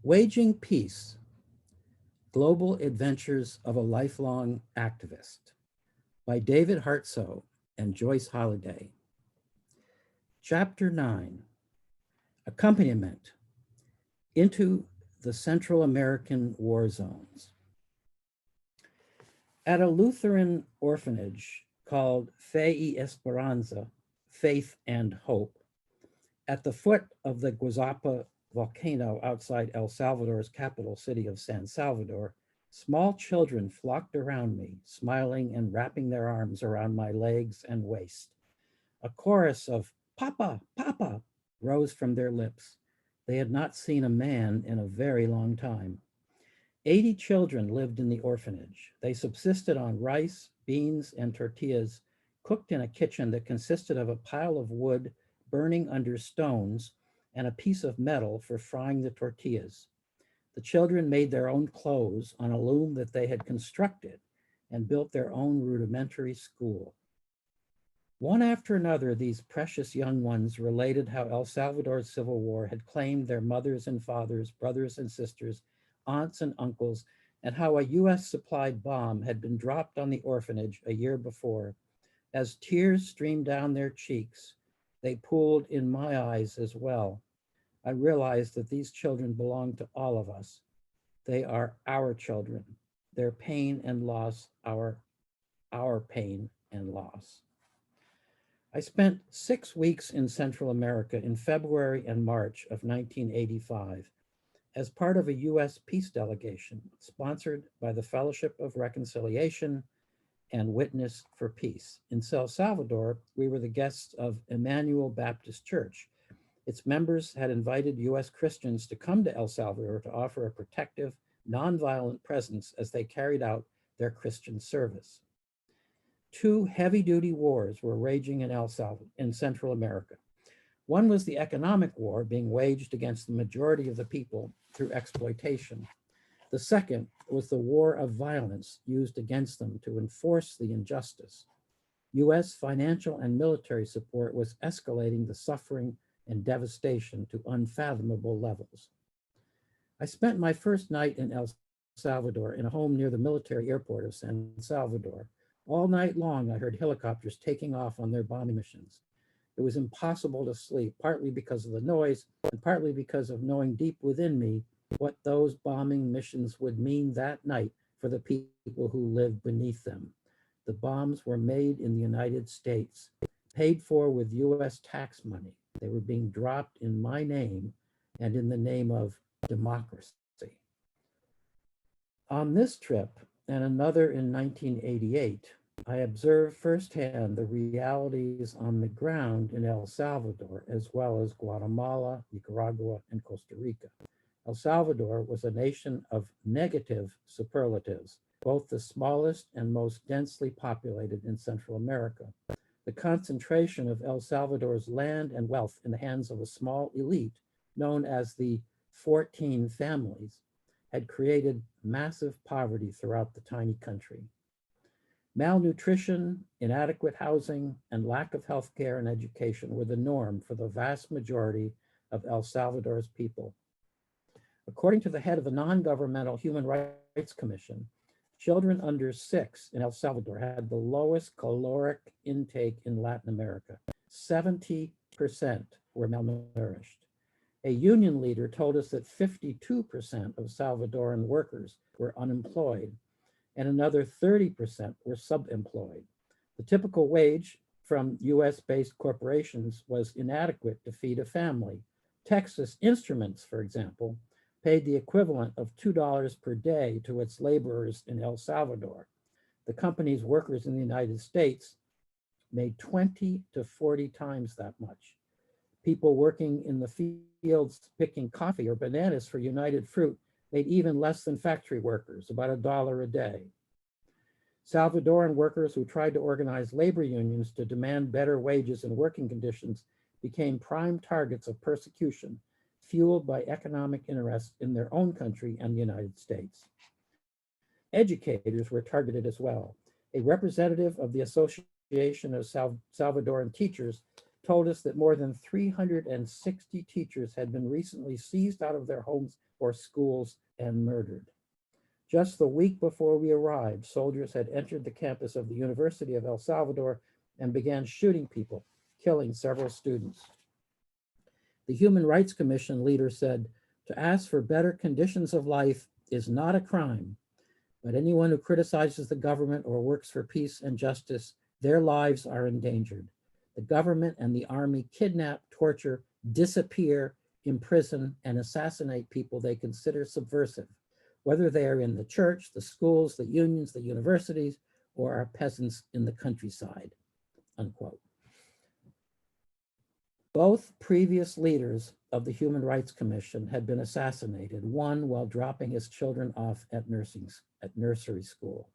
Waging Peace, Global Adventures of a Lifelong Activist by David Hartsough and Joyce Holliday. Chapter 9, Accompaniment, Into the Central American War Zones. At a Lutheran orphanage called Fe y Esperanza, Faith and Hope, at the foot of the Guazapa volcano outside El Salvador's capital city of San Salvador, small children flocked around me, smiling and wrapping their arms around my legs and waist. A chorus of "Papa, Papa" rose from their lips. They had not seen a man in a very long time. 80 children lived in the orphanage. They subsisted on rice, beans, and tortillas cooked in a kitchen that consisted of a pile of wood burning under stones and a piece of metal for frying the tortillas. The children made their own clothes on a loom that they had constructed and built their own rudimentary school. One after another, these precious young ones related how El Salvador's civil war had claimed their mothers and fathers, brothers and sisters, aunts and uncles, and how a US supplied bomb had been dropped on the orphanage a year before. As tears streamed down their cheeks, they pooled in my eyes as well. I realized that these children belong to all of us. They are our children. Their pain and loss, our pain and loss. I spent 6 weeks in Central America in February and March of 1985 as part of a US peace delegation sponsored by the Fellowship of Reconciliation and Witness for Peace. In El Salvador, we were the guests of Emmanuel Baptist Church. Its members had invited US Christians to come to El Salvador to offer a protective, nonviolent presence as they carried out their Christian service. 2 heavy-duty wars were raging in Central America. One was the economic war being waged against the majority of the people through exploitation. The second was the war of violence used against them to enforce the injustice. US financial and military support was escalating the suffering and devastation to unfathomable levels. I spent my first night in El Salvador in a home near the military airport of San Salvador. All night long, I heard helicopters taking off on their bombing missions. It was impossible to sleep, partly because of the noise and partly because of knowing deep within me what those bombing missions would mean that night for the people who lived beneath them. The bombs were made in the United States, paid for with US tax money. They were being dropped in my name and in the name of democracy. On this trip and another in 1988, I observed firsthand the realities on the ground in El Salvador, as well as Guatemala, Nicaragua, and Costa Rica. El Salvador was a nation of negative superlatives, both the smallest and most densely populated in Central America. The concentration of El Salvador's land and wealth in the hands of a small elite, known as the 14 families, had created massive poverty throughout the tiny country. Malnutrition, inadequate housing, and lack of health care and education were the norm for the vast majority of El Salvador's people. According to the head of the non-governmental Human Rights Commission, children under 6 in El Salvador had the lowest caloric intake in Latin America. 70% were malnourished. A union leader told us that 52% of Salvadoran workers were unemployed, and another 30% were subemployed. The typical wage from US-based corporations was inadequate to feed a family. Texas Instruments, for example, paid the equivalent of $2 per day to its laborers in El Salvador. The company's workers in the United States made 20 to 40 times that much. People working in the fields picking coffee or bananas for United Fruit made even less than factory workers, about $1 a day. Salvadoran workers who tried to organize labor unions to demand better wages and working conditions became prime targets of persecution, fueled by economic interest in their own country and the United States. Educators were targeted as well. A representative of the Association of Salvadoran Teachers told us that more than 360 teachers had been recently seized out of their homes or schools and murdered. Just the week before we arrived, soldiers had entered the campus of the University of El Salvador and began shooting people, killing several students. The Human Rights Commission leader said, "To ask for better conditions of life is not a crime, but anyone who criticizes the government or works for peace and justice, their lives are endangered. The government and the army kidnap, torture, disappear, imprison, and assassinate people they consider subversive, whether they are in the church, the schools, the unions, the universities, or are peasants in the countryside," unquote. Both previous leaders of the Human Rights Commission had been assassinated, one while dropping his children off at nursery school.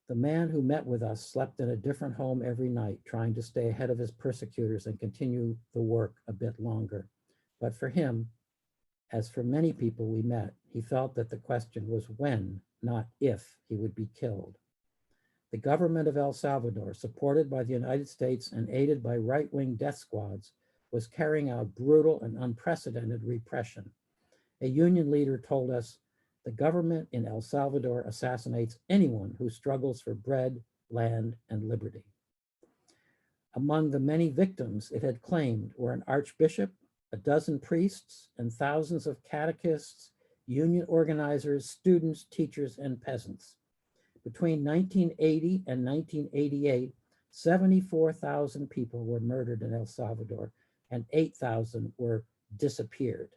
The man who met with us slept in a different home every night, trying to stay ahead of his persecutors and continue the work a bit longer. But for him, as for many people we met, he felt that the question was when, not if, he would be killed. The government of El Salvador, supported by the United States and aided by right-wing death squads, was carrying out brutal and unprecedented repression. A union leader told us, "The government in El Salvador assassinates anyone who struggles for bread, land, and liberty." Among the many victims it had claimed were an archbishop, a dozen priests, and thousands of catechists, union organizers, students, teachers, and peasants. Between 1980 and 1988, 74,000 people were murdered in El Salvador, and 8,000 were disappeared.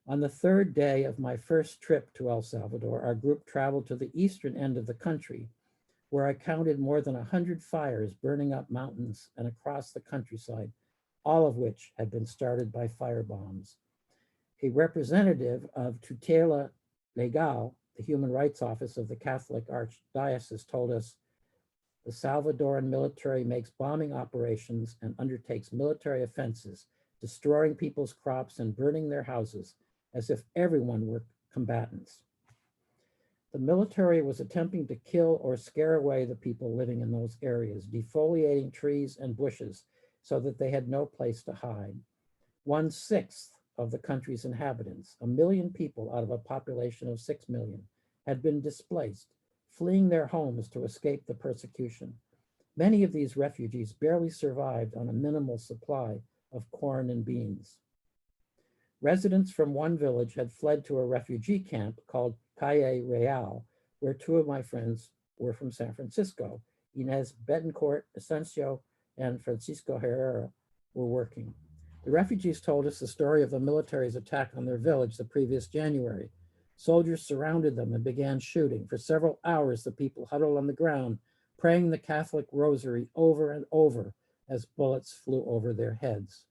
On the third day of my first trip to El Salvador, our group traveled to the eastern end of the country, where I counted more than 100 fires burning up mountains and across the countryside, all of which had been started by firebombs. A representative of Tutela Legal, the Human Rights Office of the Catholic Archdiocese, told us, "The Salvadoran military makes bombing operations and undertakes military offenses, destroying people's crops and burning their houses, as if everyone were combatants." The military was attempting to kill or scare away the people living in those areas, defoliating trees and bushes so that they had no place to hide. 1/6 of the country's inhabitants, 1 million people out of a population of 6 million, had been displaced, fleeing their homes to escape the persecution. Many of these refugees barely survived on a minimal supply of corn and beans. Residents from one village had fled to a refugee camp called Calle Real, where two of my friends were from San Francisco. Inez Betancourt Asensio and Francisco Herrera were working. The refugees told us the story of the military's attack on their village the previous January. Soldiers surrounded them and began shooting. For several hours, the people huddled on the ground, praying the Catholic rosary over and over as bullets flew over their heads.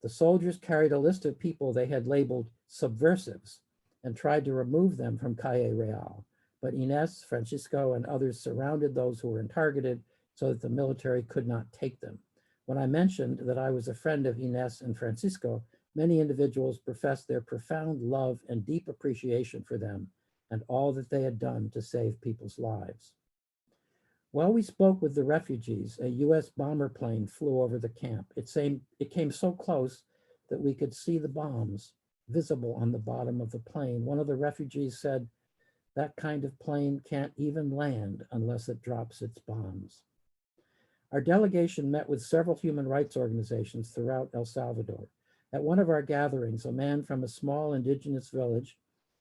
The soldiers carried a list of people they had labeled subversives and tried to remove them from Calle Real. But Inez, Francisco, and others surrounded those who were targeted so that the military could not take them. When I mentioned that I was a friend of Inez and Francisco, many individuals professed their profound love and deep appreciation for them and all that they had done to save people's lives. While we spoke with the refugees, a US bomber plane flew over the camp. It came so close that we could see the bombs visible on the bottom of the plane. One of the refugees said, "That kind of plane can't even land unless it drops its bombs." Our delegation met with several human rights organizations throughout El Salvador. At one of our gatherings, a man from a small indigenous village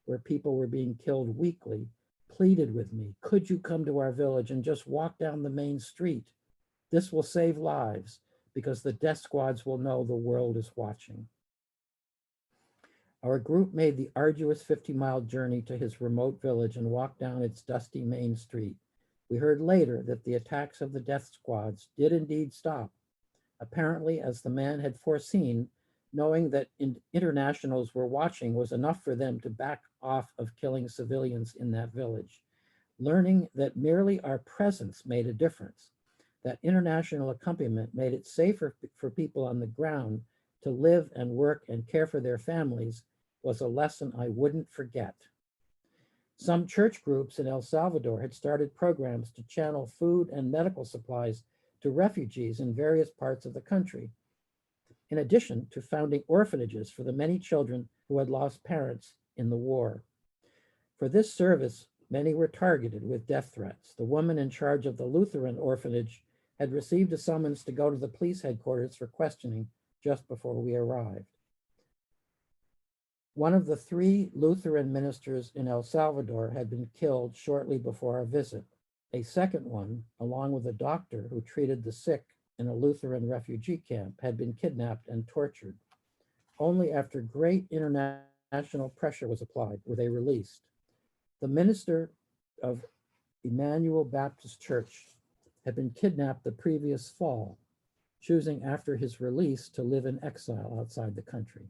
where people were being killed weekly pleaded with me, "Could you come to our village and just walk down the main street? This will save lives because the death squads will know the world is watching." Our group made the arduous 50-mile journey to his remote village and walked down its dusty main street. We heard later that the attacks of the death squads did indeed stop, apparently as the man had foreseen. Knowing that internationals were watching was enough for them to back off of killing civilians in that village. Learning that merely our presence made a difference, that international accompaniment made it safer for people on the ground to live and work and care for their families, was a lesson I wouldn't forget. Some church groups in El Salvador had started programs to channel food and medical supplies to refugees in various parts of the country, in addition to founding orphanages for the many children who had lost parents in the war. For this service, many were targeted with death threats. The woman in charge of the Lutheran orphanage had received a summons to go to the police headquarters for questioning just before we arrived. One of the 3 Lutheran ministers in El Salvador had been killed shortly before our visit. A second one, along with a doctor who treated the sick in a Lutheran refugee camp, had been kidnapped and tortured. Only after great international pressure was applied were they released. The minister of Emmanuel Baptist Church had been kidnapped the previous fall, choosing after his release to live in exile outside the country.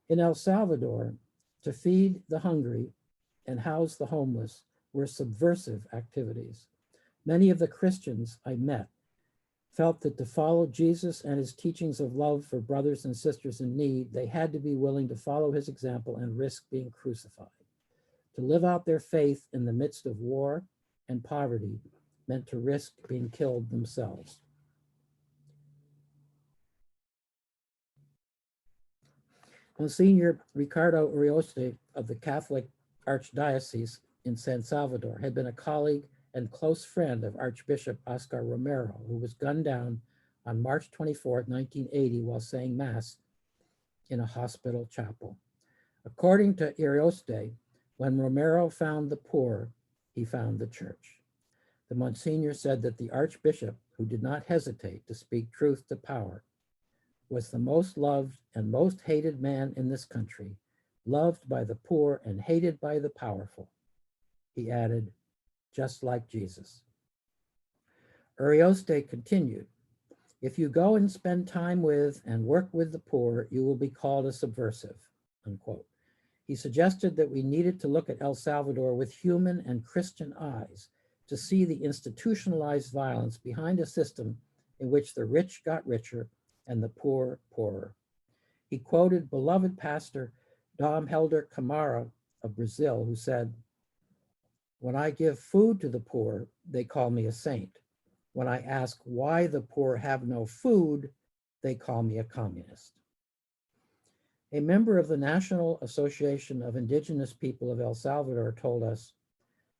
In El Salvador, to feed the hungry and house the homeless were subversive activities. Many of the Christians I met felt that to follow Jesus and his teachings of love for brothers and sisters in need, they had to be willing to follow his example and risk being crucified. To live out their faith in the midst of war and poverty meant to risk being killed themselves. Monsignor Ricardo Urioste of the Catholic Archdiocese in San Salvador had been a colleague and close friend of Archbishop Oscar Romero, who was gunned down on March 24, 1980, while saying Mass in a hospital chapel. According to Urioste, when Romero found the poor, he found the church. The Monsignor said that the Archbishop, who did not hesitate to speak truth to power, was the most loved and most hated man in this country, loved by the poor and hated by the powerful. He added, just like Jesus. Urioste continued, if you go and spend time with and work with the poor, you will be called a subversive, unquote. He suggested that we needed to look at El Salvador with human and Christian eyes to see the institutionalized violence behind a system in which the rich got richer and the poor poorer. He quoted beloved pastor Dom Helder Camara of Brazil, who said, when I give food to the poor, they call me a saint. When I ask why the poor have no food, they call me a communist. A member of the National Association of Indigenous People of El Salvador told us,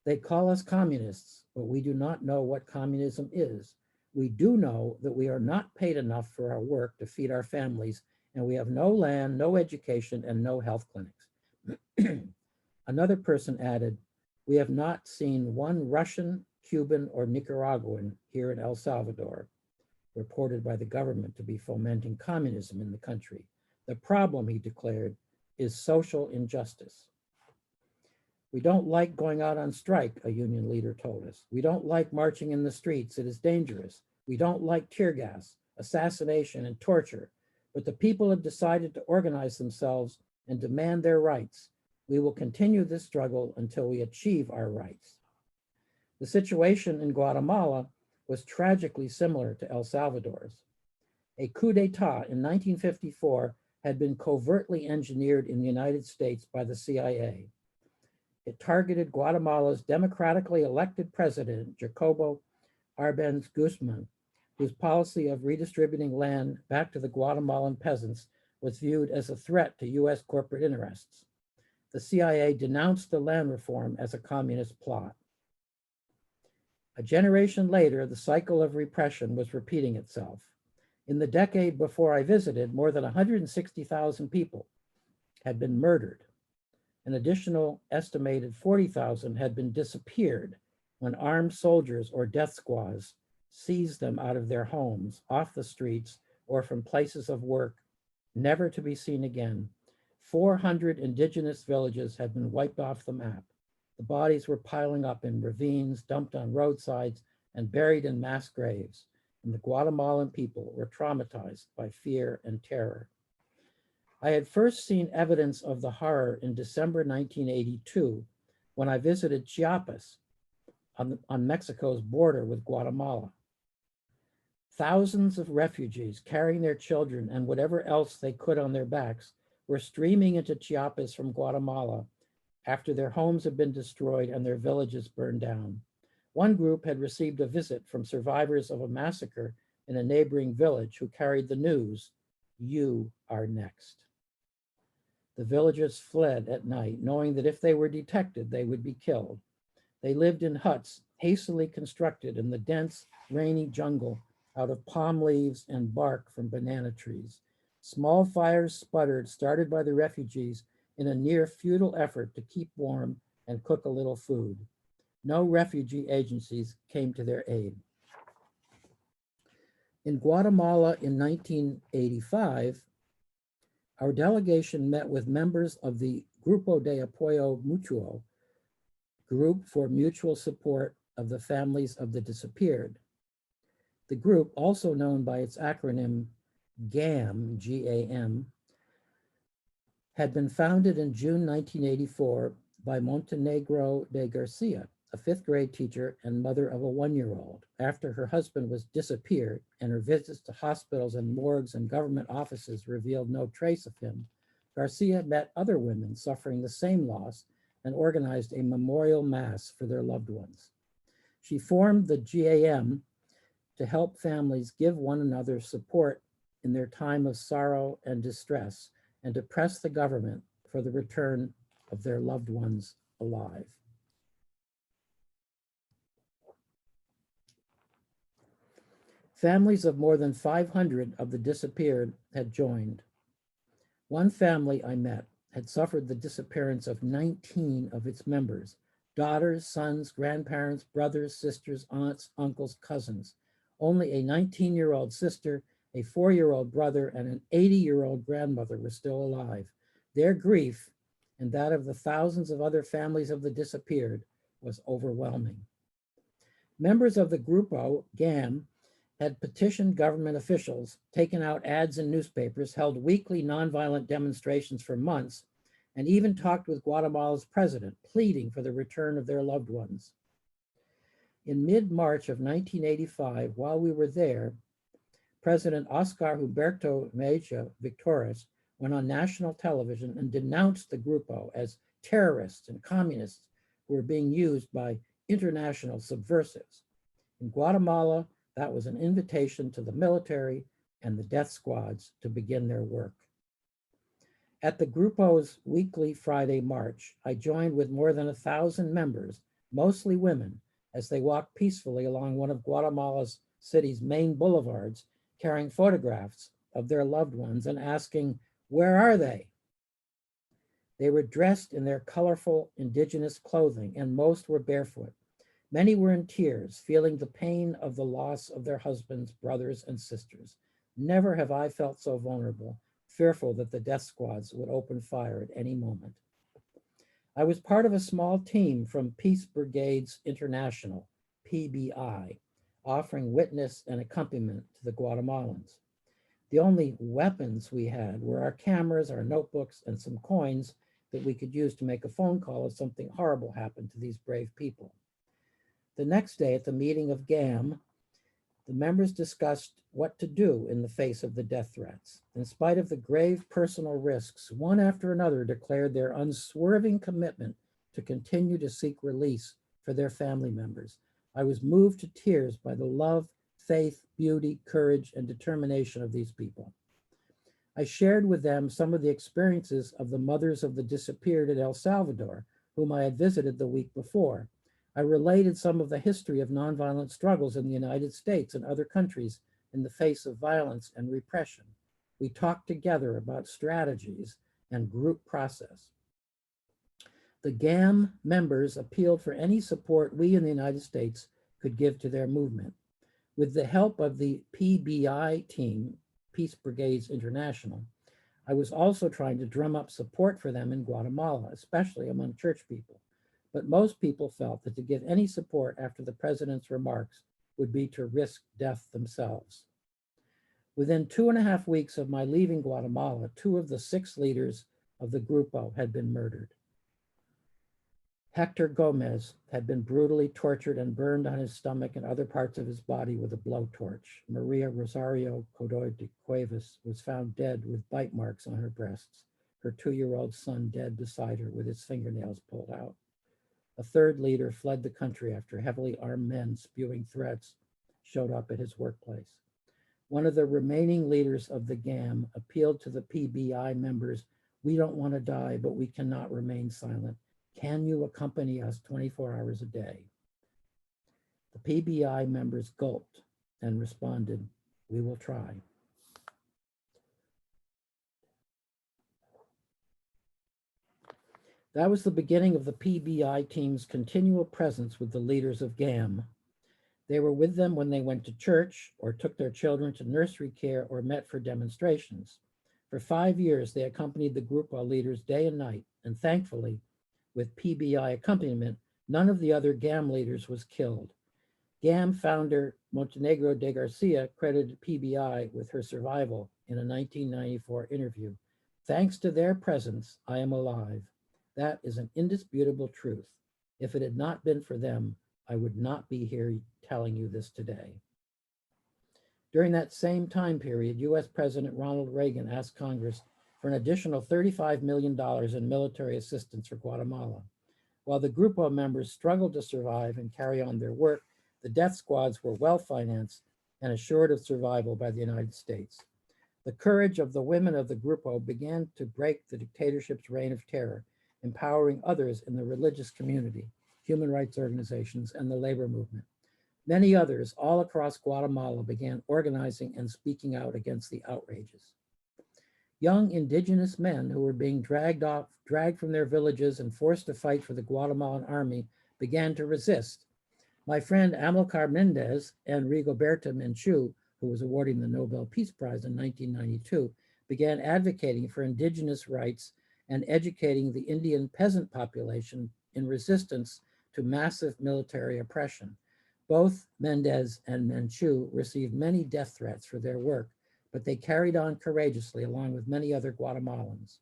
they call us communists, but we do not know what communism is. We do know that we are not paid enough for our work to feed our families, and we have no land, no education, and no health clinics. Another person added, we have not seen one Russian, Cuban, or Nicaraguan here in El Salvador, reported by the government to be fomenting communism in the country. The problem, he declared, is social injustice. We don't like going out on strike, a union leader told us. We don't like marching in the streets. It is dangerous. We don't like tear gas, assassination, and torture. But the people have decided to organize themselves and demand their rights. We will continue this struggle until we achieve our rights. The situation in Guatemala was tragically similar to El Salvador's. A coup d'etat in 1954 had been covertly engineered in the United States by the CIA. It targeted Guatemala's democratically elected president, Jacobo Arbenz Guzman, whose policy of redistributing land back to the Guatemalan peasants was viewed as a threat to US corporate interests. The CIA denounced the land reform as a communist plot. A generation later, the cycle of repression was repeating itself. In the decade before I visited, more than 160,000 people had been murdered. An additional estimated 40,000 had been disappeared when armed soldiers or death squads seized them out of their homes, off the streets, or from places of work, never to be seen again. 400 indigenous villages had been wiped off the map. The bodies were piling up in ravines, dumped on roadsides, and buried in mass graves. And the Guatemalan people were traumatized by fear and terror. I had first seen evidence of the horror in December 1982, when I visited Chiapas on Mexico's border with Guatemala. Thousands of refugees carrying their children and whatever else they could on their backs were streaming into Chiapas from Guatemala after their homes had been destroyed and their villages burned down. One group had received a visit from survivors of a massacre in a neighboring village who carried the news, "You are next." The villagers fled at night, knowing that if they were detected, they would be killed. They lived in huts hastily constructed in the dense, rainy jungle out of palm leaves and bark from banana trees. Small fires sputtered, started by the refugees in a near futile effort to keep warm and cook a little food. No refugee agencies came to their aid. In Guatemala in 1985, our delegation met with members of the Grupo de Apoyo Mutuo, Group for Mutual Support of the Families of the Disappeared. The group, also known by its acronym GAM, G-A-M, had been founded in June 1984 by Montenegro de Garcia, a fifth grade teacher and mother of a 1-year-old. After her husband was disappeared and her visits to hospitals and morgues and government offices revealed no trace of him, Garcia met other women suffering the same loss and organized a memorial mass for their loved ones. She formed the GAM to help families give one another support in their time of sorrow and distress, and to press the government for the return of their loved ones alive. Families of more than 500 of the disappeared had joined. One family I met had suffered the disappearance of 19 of its members: daughters, sons, grandparents, brothers, sisters, aunts, uncles, cousins. Only a 19-year-old sister, a 4-year-old brother, and an 80-year-old grandmother were still alive. Their grief, and that of the thousands of other families of the disappeared, was overwhelming. Members of the Grupo GAM had petitioned government officials, taken out ads in newspapers, held weekly nonviolent demonstrations for months, and even talked with Guatemala's president, pleading for the return of their loved ones. In mid-March of 1985, while we were there, President Oscar Humberto Mejia Victorres went on national television and denounced the Grupo as terrorists and communists who were being used by international subversives. In Guatemala, that was an invitation to the military and the death squads to begin their work. At the Grupo's weekly Friday march, I joined with more than 1,000 members, mostly women, as they walked peacefully along one of Guatemala's city's main boulevards, carrying photographs of their loved ones and asking, "Where are they?" They were dressed in their colorful indigenous clothing, and most were barefoot. Many were in tears, feeling the pain of the loss of their husbands, brothers, and sisters. Never have I felt so vulnerable, fearful that the death squads would open fire at any moment. I was part of a small team from Peace Brigades International, PBI, offering witness and accompaniment to the Guatemalans. The only weapons we had were our cameras, our notebooks, and some coins that we could use to make a phone call if something horrible happened to these brave people. The next day at the meeting of GAM, the members discussed what to do in the face of the death threats. In spite of the grave personal risks, one after another declared their unswerving commitment to continue to seek release for their family members. I was moved to tears by the love, faith, beauty, courage, and determination of these people. I shared with them some of the experiences of the mothers of the disappeared in El Salvador, whom I had visited the week before. I related some of the history of nonviolent struggles in the United States and other countries in the face of violence and repression. We talked together about strategies and group process. The GAM members appealed for any support we in the United States could give to their movement. With the help of the PBI team, Peace Brigades International, I was also trying to drum up support for them in Guatemala, especially among church people. But most people felt that to give any support after the president's remarks would be to risk death themselves. Within 2.5 weeks of my leaving Guatemala, 2 of the 6 leaders of the Grupo had been murdered. Hector Gomez had been brutally tortured and burned on his stomach and other parts of his body with a blowtorch. Maria Rosario Godoy de Cuevas was found dead with bite marks on her breasts, her 2-year-old son dead beside her with his fingernails pulled out. A third leader fled the country after heavily armed men spewing threats showed up at his workplace. One of the remaining leaders of the GAM appealed to the PBI members, "We don't want to die, but we cannot remain silent. Can you accompany us 24 hours a day?" The PBI members gulped and responded, "We will try." That was the beginning of the PBI team's continual presence with the leaders of GAM. They were with them when they went to church or took their children to nursery care or met for demonstrations. For 5 years, they accompanied the Grupo leaders day and night, and thankfully, with PBI accompaniment, none of the other GAM leaders was killed. GAM founder Montenegro de Garcia credited PBI with her survival in a 1994 interview. "Thanks to their presence, I am alive. That is an indisputable truth. If it had not been for them, I would not be here telling you this today." During that same time period, US President Ronald Reagan asked Congress for an additional $35 million in military assistance for Guatemala. While the Grupo members struggled to survive and carry on their work, the death squads were well financed and assured of survival by the United States. The courage of the women of the Grupo began to break the dictatorship's reign of terror, empowering others in the religious community, human rights organizations, and the labor movement. Many others all across Guatemala began organizing and speaking out against the outrages. Young indigenous men who were being dragged from their villages and forced to fight for the Guatemalan army began to resist. My friend Amilcar Mendez and Rigoberta Menchú, who was awarding the Nobel Peace Prize in 1992, began advocating for indigenous rights and educating the Indian peasant population in resistance to massive military oppression. Both Mendez and Menchú received many death threats for their work, but they carried on courageously along with many other Guatemalans.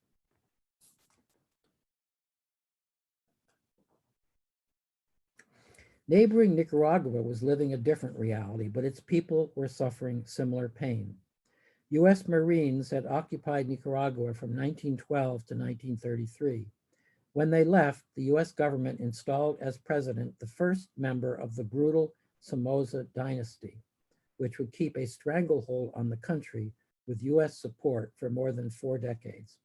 Neighboring Nicaragua was living a different reality, but its people were suffering similar pain. US Marines had occupied Nicaragua from 1912 to 1933. When they left, the US government installed as president the first member of the brutal Somoza dynasty, which would keep a stranglehold on the country with US support for more than 4 decades.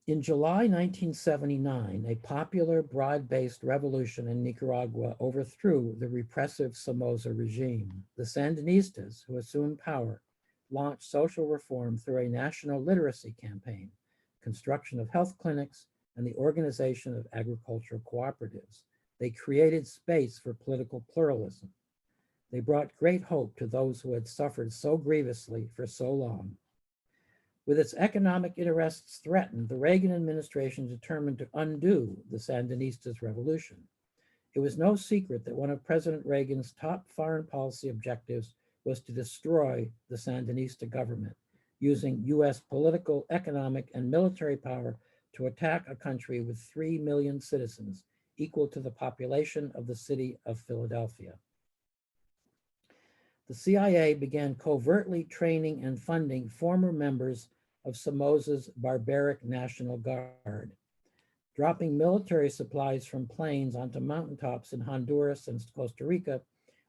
In July 1979, a popular broad-based revolution in Nicaragua overthrew the repressive Somoza regime. The Sandinistas, who assumed power, launched social reform through a national literacy campaign, construction of health clinics, and the organization of agricultural cooperatives. They created space for political pluralism. They brought great hope to those who had suffered so grievously for so long. With its economic interests threatened, the Reagan administration determined to undo the Sandinistas' revolution. It was no secret that one of President Reagan's top foreign policy objectives was to destroy the Sandinista government, using US political, economic, and military power to attack a country with 3 million citizens, equal to the population of the city of Philadelphia. The CIA began covertly training and funding former members of Somoza's barbaric National Guard, dropping military supplies from planes onto mountaintops in Honduras and Costa Rica.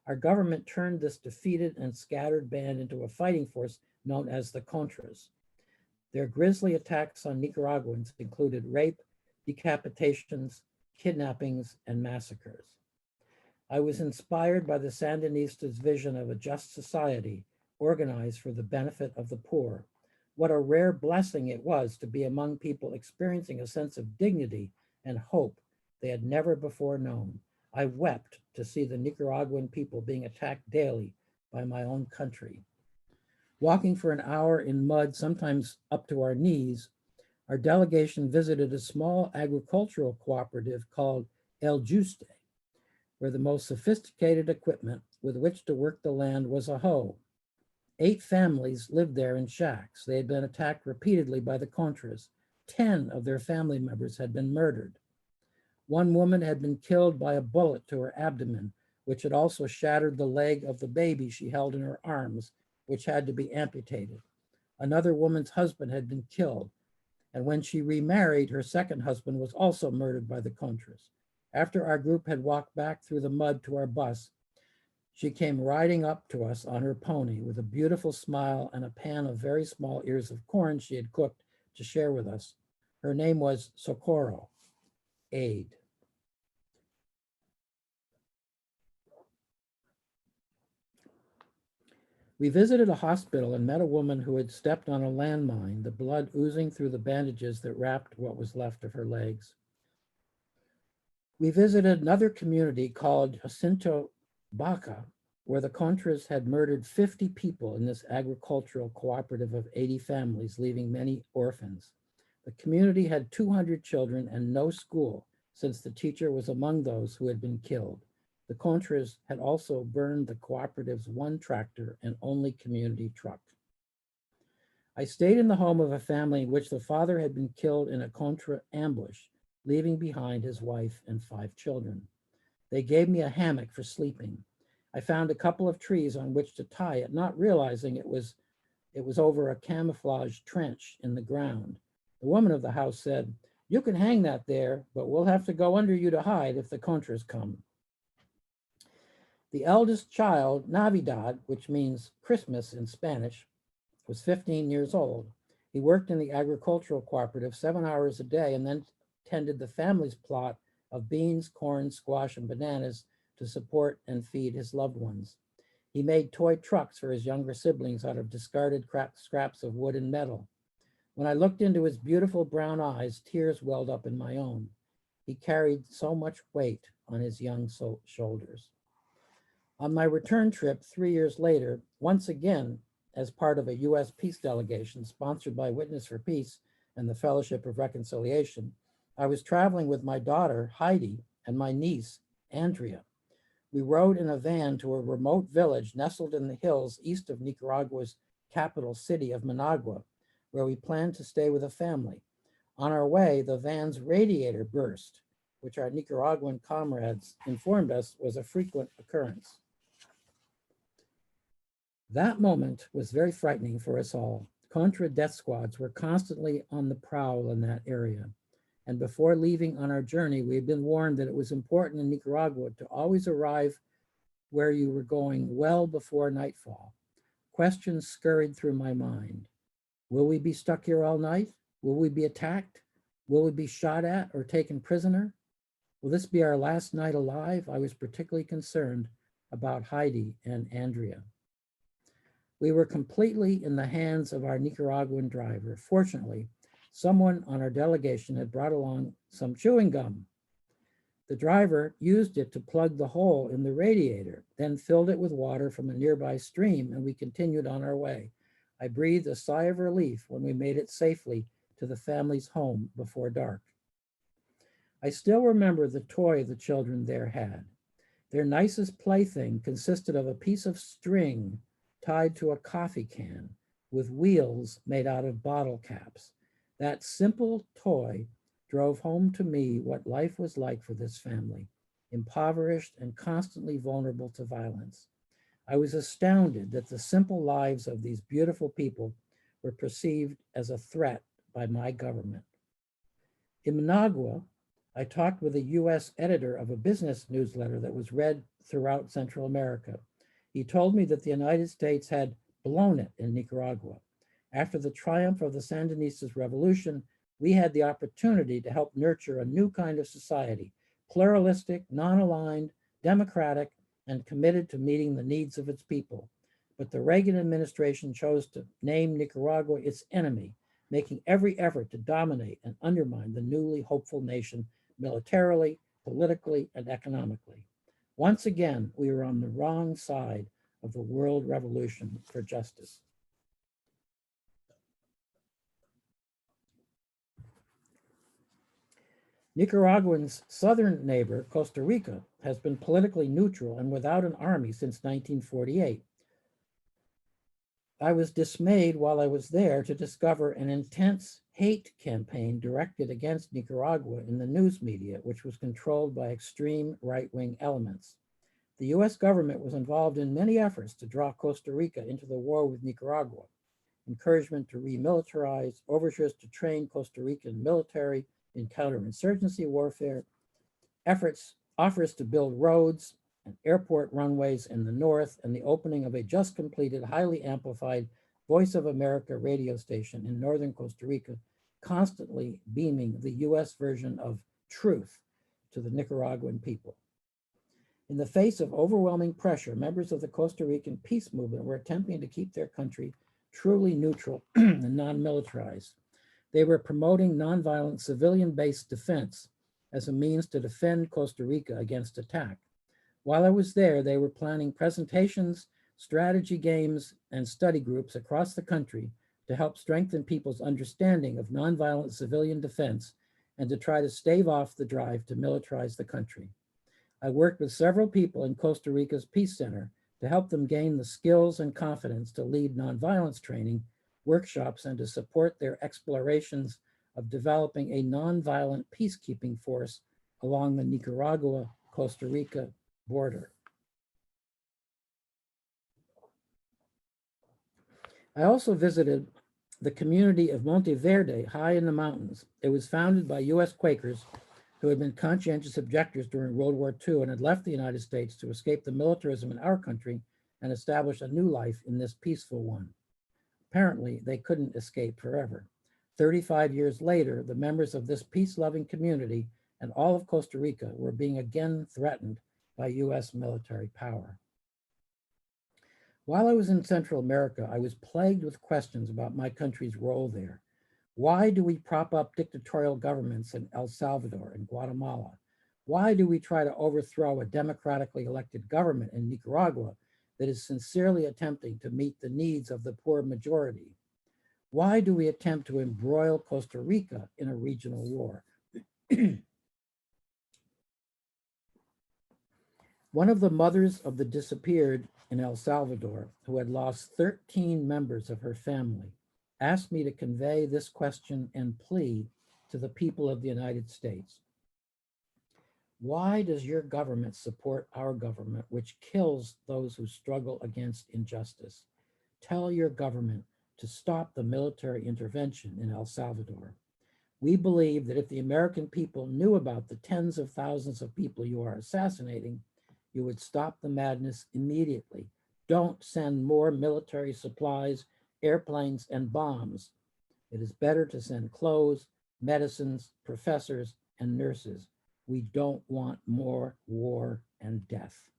Our government turned this defeated and scattered band into a fighting force known as the Contras. Their grisly attacks on Nicaraguans included rape, decapitations, kidnappings, and massacres. I was inspired by the Sandinistas' vision of a just society organized for the benefit of the poor. What a rare blessing it was to be among people experiencing a sense of dignity and hope they had never before known. I wept to see the Nicaraguan people being attacked daily by my own country. Walking for an hour in mud, sometimes up to our knees, our delegation visited a small agricultural cooperative called El Juste, where the most sophisticated equipment with which to work the land was a hoe. 8 families lived there in shacks. They had been attacked repeatedly by the Contras. 10 of their family members had been murdered. One woman had been killed by a bullet to her abdomen, which had also shattered the leg of the baby she held in her arms, which had to be amputated. Another woman's husband had been killed, And when she remarried, her second husband was also murdered by the Contras. After our group had walked back through the mud to our bus, she came riding up to us on her pony with a beautiful smile and a pan of very small ears of corn she had cooked to share with us. Her name was Socorro, aid. We visited a hospital and met a woman who had stepped on a landmine, the blood oozing through the bandages that wrapped what was left of her legs. We visited another community called Jacinto Baca, where the Contras had murdered 50 people in this agricultural cooperative of 80 families, leaving many orphans. The community had 200 children and no school, since the teacher was among those who had been killed. The Contras had also burned the cooperative's one tractor and only community truck. I stayed in the home of a family in which the father had been killed in a Contra ambush, leaving behind his wife and 5 children. They gave me a hammock for sleeping. I found a couple of trees on which to tie it, not realizing it was over a camouflage trench in the ground. The woman of the house said, "You can hang that there, but we'll have to go under you to hide if the Contras come." The eldest child, Navidad, which means Christmas in Spanish, was 15 years old. He worked in the agricultural cooperative 7 hours a day and then tended the family's plot of beans, corn, squash, and bananas to support and feed his loved ones. He made toy trucks for his younger siblings out of discarded scraps of wood and metal. When I looked into his beautiful brown eyes, tears welled up in my own. He carried so much weight on his young shoulders. On my return trip 3 years later, once again, as part of a US peace delegation sponsored by Witness for Peace and the Fellowship of Reconciliation, I was traveling with my daughter, Heidi, and my niece, Andrea. We rode in a van to a remote village nestled in the hills east of Nicaragua's capital city of Managua, where we planned to stay with a family. On our way, the van's radiator burst, which our Nicaraguan comrades informed us was a frequent occurrence. That moment was very frightening for us all. Contra death squads were constantly on the prowl in that area. And before leaving on our journey, we had been warned that it was important in Nicaragua to always arrive where you were going well before nightfall. Questions scurried through my mind. Will we be stuck here all night? Will we be attacked? Will we be shot at or taken prisoner? Will this be our last night alive? I was particularly concerned about Heidi and Andrea. We were completely in the hands of our Nicaraguan driver. Fortunately, someone on our delegation had brought along some chewing gum. The driver used it to plug the hole in the radiator, then filled it with water from a nearby stream, and we continued on our way. I breathed a sigh of relief when we made it safely to the family's home before dark. I still remember the toy the children there had. Their nicest plaything consisted of a piece of string tied to a coffee can with wheels made out of bottle caps. That simple toy drove home to me what life was like for this family, impoverished and constantly vulnerable to violence. I was astounded that the simple lives of these beautiful people were perceived as a threat by my government. In Managua, I talked with a US editor of a business newsletter that was read throughout Central America. He told me that the United States had blown it in Nicaragua. After the triumph of the Sandinistas' revolution, we had the opportunity to help nurture a new kind of society, pluralistic, non-aligned, democratic, and committed to meeting the needs of its people. But the Reagan administration chose to name Nicaragua its enemy, making every effort to dominate and undermine the newly hopeful nation militarily, politically, and economically. Once again, we were on the wrong side of the world revolution for justice. Nicaragua's southern neighbor, Costa Rica, has been politically neutral and without an army since 1948. I was dismayed while I was there to discover an intense hate campaign directed against Nicaragua in the news media, which was controlled by extreme right-wing elements. The US government was involved in many efforts to draw Costa Rica into the war with Nicaragua. encouragement to remilitarize, overtures to train Costa Rican military in counterinsurgency warfare, offers to build roads and airport runways in the north, and the opening of a just completed, highly amplified Voice of America radio station in northern Costa Rica, constantly beaming the US version of truth to the Nicaraguan people. In the face of overwhelming pressure, members of the Costa Rican peace movement were attempting to keep their country truly neutral and non-militarized. They were promoting nonviolent civilian-based defense as a means to defend Costa Rica against attack. While I was there, they were planning presentations, strategy games, and study groups across the country to help strengthen people's understanding of nonviolent civilian defense and to try to stave off the drive to militarize the country. I worked with several people in Costa Rica's Peace Center to help them gain the skills and confidence to lead nonviolence training, workshops, and to support their explorations of developing a nonviolent peacekeeping force along the Nicaragua-Costa Rica border. I also visited the community of Monte Verde, high in the mountains. It was founded by US Quakers who had been conscientious objectors during World War II and had left the United States to escape the militarism in our country and establish a new life in this peaceful one. Apparently, they couldn't escape forever. 35 years later, the members of this peace-loving community and all of Costa Rica were being again threatened by US military power. While I was in Central America, I was plagued with questions about my country's role there. Why do we prop up dictatorial governments in El Salvador and Guatemala? Why do we try to overthrow a democratically elected government in Nicaragua that is sincerely attempting to meet the needs of the poor majority? Why do we attempt to embroil Costa Rica in a regional war? One of the mothers of the disappeared in El Salvador, who had lost 13 members of her family, asked me to convey this question and plea to the people of the United States. Why does your government support our government, which kills those who struggle against injustice? Tell your government to stop the military intervention in El Salvador. We believe that if the American people knew about the tens of thousands of people you are assassinating, you would stop the madness immediately. Don't send more military supplies, airplanes, and bombs. It is better to send clothes, medicines, professors, and nurses. We don't want more war and death.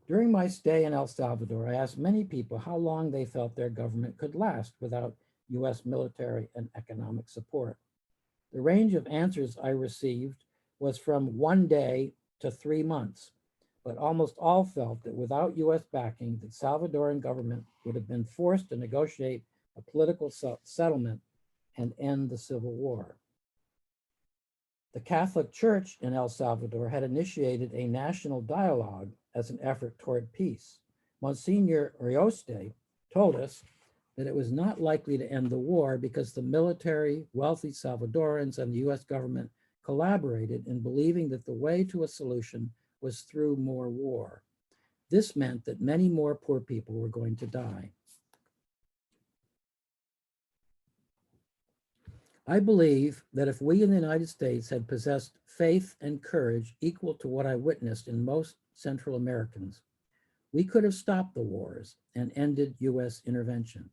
During my stay in El Salvador, I asked many people how long they felt their government could last without US military and economic support. The range of answers I received was from 1 day to 3 months, but almost all felt that without US backing, the Salvadoran government would have been forced to negotiate a political settlement and end the civil war. The Catholic Church in El Salvador had initiated a national dialogue as an effort toward peace. Monsignor Rioste told us that it was not likely to end the war because the military, wealthy Salvadorans, and the US government collaborated in believing that the way to a solution was through more war. This meant that many more poor people were going to die. I believe that if we in the United States had possessed faith and courage equal to what I witnessed in most Central Americans, we could have stopped the wars and ended US intervention.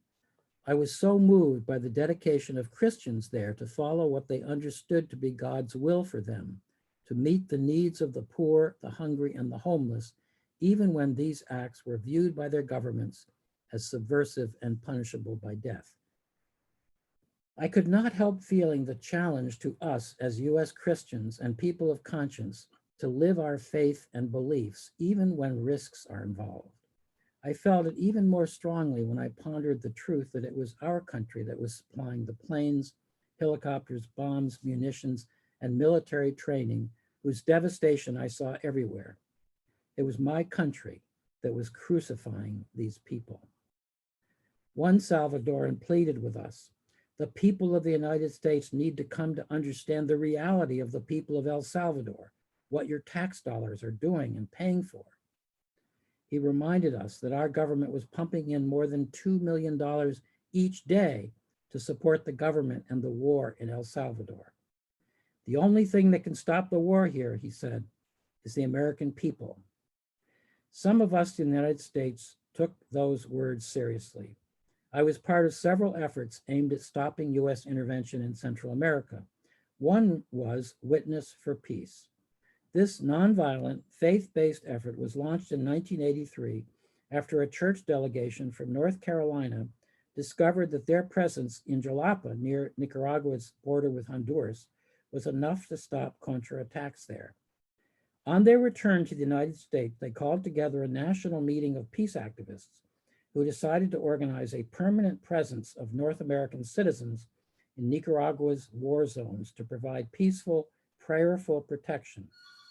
I was so moved by the dedication of Christians there to follow what they understood to be God's will for them, to meet the needs of the poor, the hungry, and the homeless, even when these acts were viewed by their governments as subversive and punishable by death. I could not help feeling the challenge to us as US Christians and people of conscience to live our faith and beliefs, even when risks are involved. I felt it even more strongly when I pondered the truth that it was our country that was supplying the planes, helicopters, bombs, munitions, and military training whose devastation I saw everywhere. It was my country that was crucifying these people. One Salvadoran pleaded with us, the people of the United States need to come to understand the reality of the people of El Salvador, what your tax dollars are doing and paying for. He reminded us that our government was pumping in more than $2 million each day to support the government and the war in El Salvador. The only thing that can stop the war here, he said, is the American people. Some of us in the United States took those words seriously. I was part of several efforts aimed at stopping US intervention in Central America. One was Witness for Peace. This nonviolent, faith-based effort was launched in 1983 after a church delegation from North Carolina discovered that their presence in Jalapa, near Nicaragua's border with Honduras, was enough to stop counterattacks there. On their return to the United States, they called together a national meeting of peace activists who decided to organize a permanent presence of North American citizens in Nicaragua's war zones to provide peaceful, prayerful protection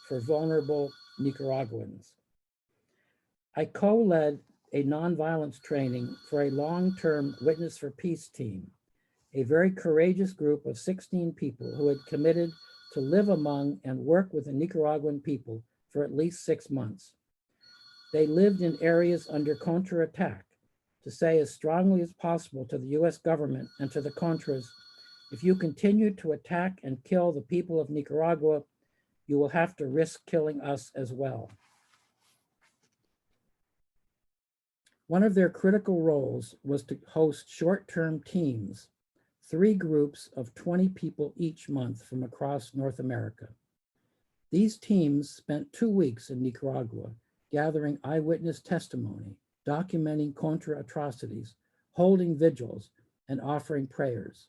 for vulnerable Nicaraguans. I co-led a nonviolence training for a long-term Witness for Peace team, a very courageous group of 16 people who had committed to live among and work with the Nicaraguan people for at least 6 months. They lived in areas under counterattack to say as strongly as possible to the US government and to the Contras, if you continue to attack and kill the people of Nicaragua, you will have to risk killing us as well. One of their critical roles was to host short-term teams, 3 groups of 20 people each month from across North America. These teams spent 2 weeks in Nicaragua, gathering eyewitness testimony, documenting Contra atrocities, holding vigils, and offering prayers.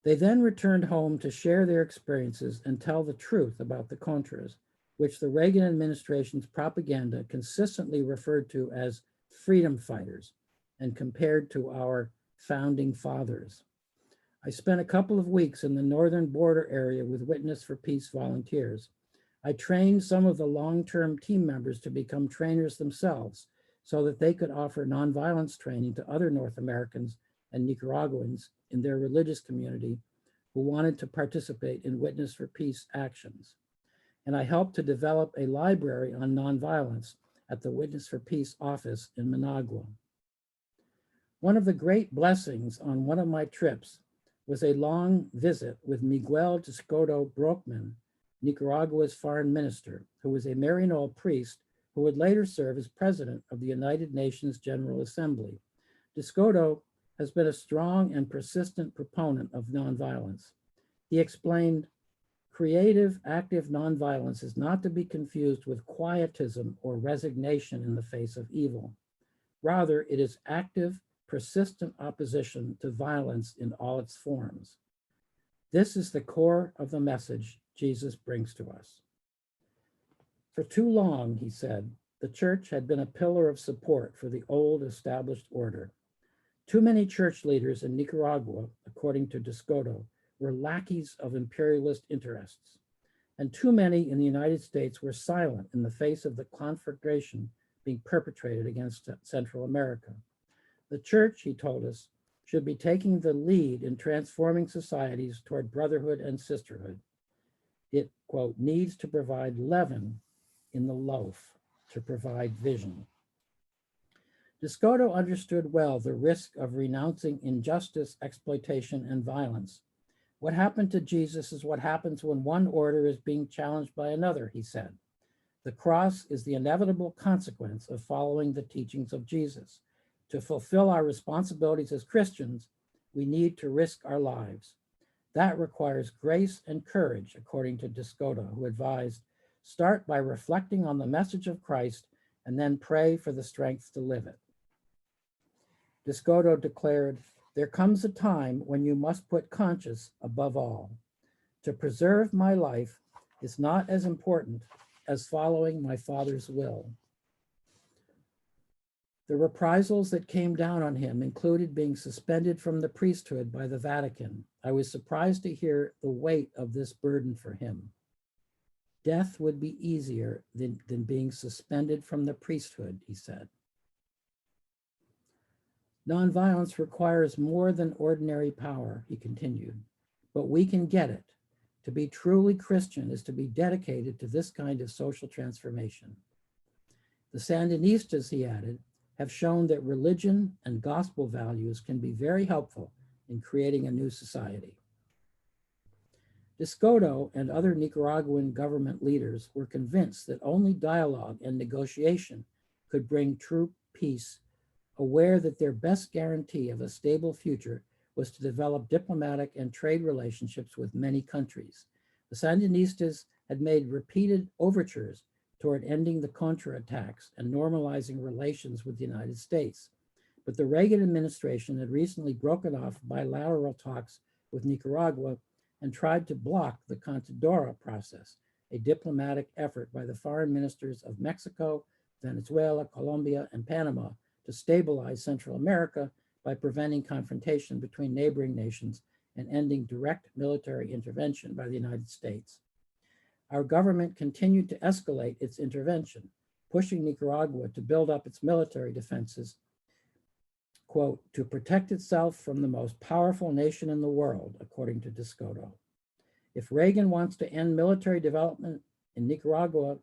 They then returned home to share their experiences and tell the truth about the Contras, which the Reagan administration's propaganda consistently referred to as freedom fighters and compared to our founding fathers. I spent a couple of weeks in the northern border area with Witness for Peace volunteers. I trained some of the long-term team members to become trainers themselves so that they could offer nonviolence training to other North Americans and Nicaraguans in their religious community who wanted to participate in Witness for Peace actions. And I helped to develop a library on nonviolence at the Witness for Peace office in Managua. One of the great blessings on one of my trips was a long visit with Miguel Descoto Brockman, Nicaragua's foreign minister, who was a Maryknoll priest who would later serve as president of the United Nations General Assembly. Descoto has been a strong and persistent proponent of nonviolence. He explained, creative, active nonviolence is not to be confused with quietism or resignation in the face of evil. Rather, it is active, persistent opposition to violence in all its forms. This is the core of the message Jesus brings to us. For too long, he said, the church had been a pillar of support for the old established order. Too many church leaders in Nicaragua, according to Descoto, were lackeys of imperialist interests, and too many in the United States were silent in the face of the conflagration being perpetrated against Central America. The church, he told us, should be taking the lead in transforming societies toward brotherhood and sisterhood. It, quote, needs to provide leaven in the loaf to provide vision. Descoto understood well the risk of renouncing injustice, exploitation, and violence. What happened to Jesus is what happens when one order is being challenged by another, he said. The cross is the inevitable consequence of following the teachings of Jesus. To fulfill our responsibilities as Christians, we need to risk our lives. That requires grace and courage, according to Descoto, who advised, start by reflecting on the message of Christ and then pray for the strength to live it. Descoto declared, there comes a time when you must put conscience above all. To preserve my life is not as important as following my Father's will. The reprisals that came down on him included being suspended from the priesthood by the Vatican. I was surprised to hear the weight of this burden for him. Death would be easier than being suspended from the priesthood, he said. Nonviolence requires more than ordinary power, he continued, but we can get it. To be truly Christian is to be dedicated to this kind of social transformation. The Sandinistas, he added, have shown that religion and gospel values can be very helpful in creating a new society. Discoto and other Nicaraguan government leaders were convinced that only dialogue and negotiation could bring true peace, aware that their best guarantee of a stable future was to develop diplomatic and trade relationships with many countries. The Sandinistas had made repeated overtures toward ending the counterattacks and normalizing relations with the United States. But the Reagan administration had recently broken off bilateral talks with Nicaragua and tried to block the Contadora process, a diplomatic effort by the foreign ministers of Mexico, Venezuela, Colombia, and Panama to stabilize Central America by preventing confrontation between neighboring nations and ending direct military intervention by the United States. Our government continued to escalate its intervention, pushing Nicaragua to build up its military defenses, quote, to protect itself from the most powerful nation in the world, according to Discoto. If Reagan wants to end military development in Nicaragua,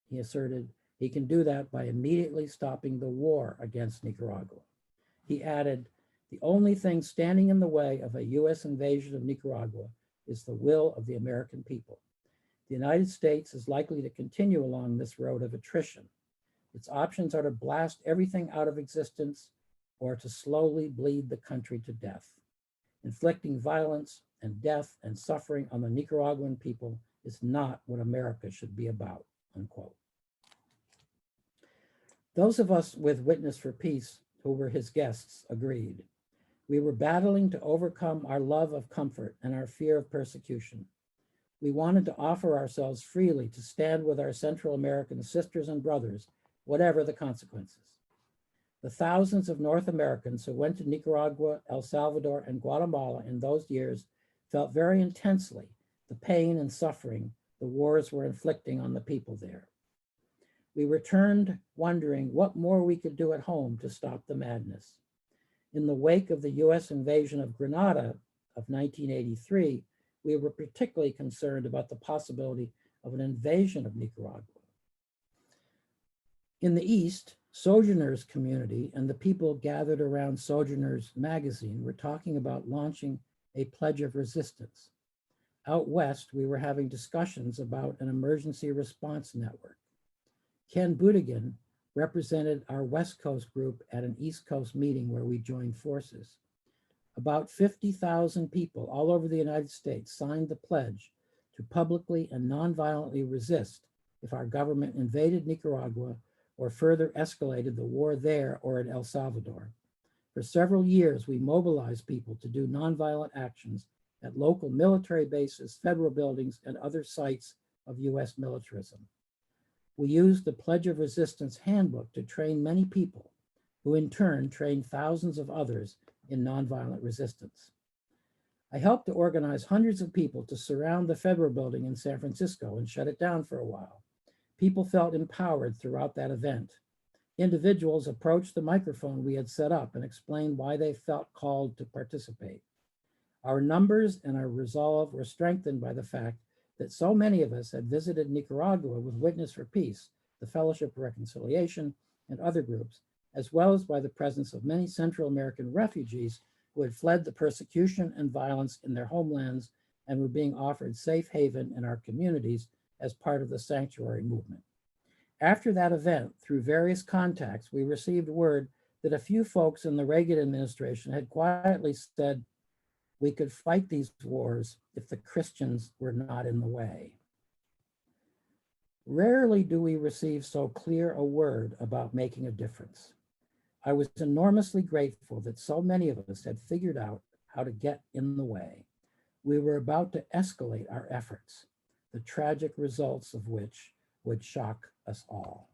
he asserted, he can do that by immediately stopping the war against Nicaragua. He added, the only thing standing in the way of a US invasion of Nicaragua is the will of the American people. The United States is likely to continue along this road of attrition. Its options are to blast everything out of existence or to slowly bleed the country to death. Inflicting violence and death and suffering on the Nicaraguan people is not what America should be about, unquote. Those of us with Witness for Peace who were his guests agreed. We were battling to overcome our love of comfort and our fear of persecution. We wanted to offer ourselves freely to stand with our Central American sisters and brothers, whatever the consequences. The thousands of North Americans who went to Nicaragua, El Salvador, and Guatemala in those years felt very intensely the pain and suffering the wars were inflicting on the people there. We returned wondering what more we could do at home to stop the madness. In the wake of the US invasion of Grenada of 1983, we were particularly concerned about the possibility of an invasion of Nicaragua. In the East, Sojourners community and the people gathered around Sojourners magazine were talking about launching a pledge of resistance. Out West, we were having discussions about an emergency response network. Ken Budigan represented our West Coast group at an East Coast meeting where we joined forces. About 50,000 people all over the United States signed the pledge to publicly and nonviolently resist if our government invaded Nicaragua or further escalated the war there or in El Salvador. For several years, we mobilized people to do nonviolent actions at local military bases, federal buildings, and other sites of US militarism. We used the Pledge of Resistance handbook to train many people, who in turn trained thousands of others in nonviolent resistance. I helped to organize hundreds of people to surround the federal building in San Francisco and shut it down for a while. People felt empowered throughout that event. Individuals approached the microphone we had set up and explained why they felt called to participate. Our numbers and our resolve were strengthened by the fact that so many of us had visited Nicaragua with Witness for Peace, the Fellowship of Reconciliation, and other groups, as well as by the presence of many Central American refugees who had fled the persecution and violence in their homelands and were being offered safe haven in our communities as part of the sanctuary movement. After that event, through various contacts, we received word that a few folks in the Reagan administration had quietly said, we could fight these wars if the Christians were not in the way. Rarely do we receive so clear a word about making a difference. I was enormously grateful that so many of us had figured out how to get in the way. We were about to escalate our efforts, the tragic results of which would shock us all.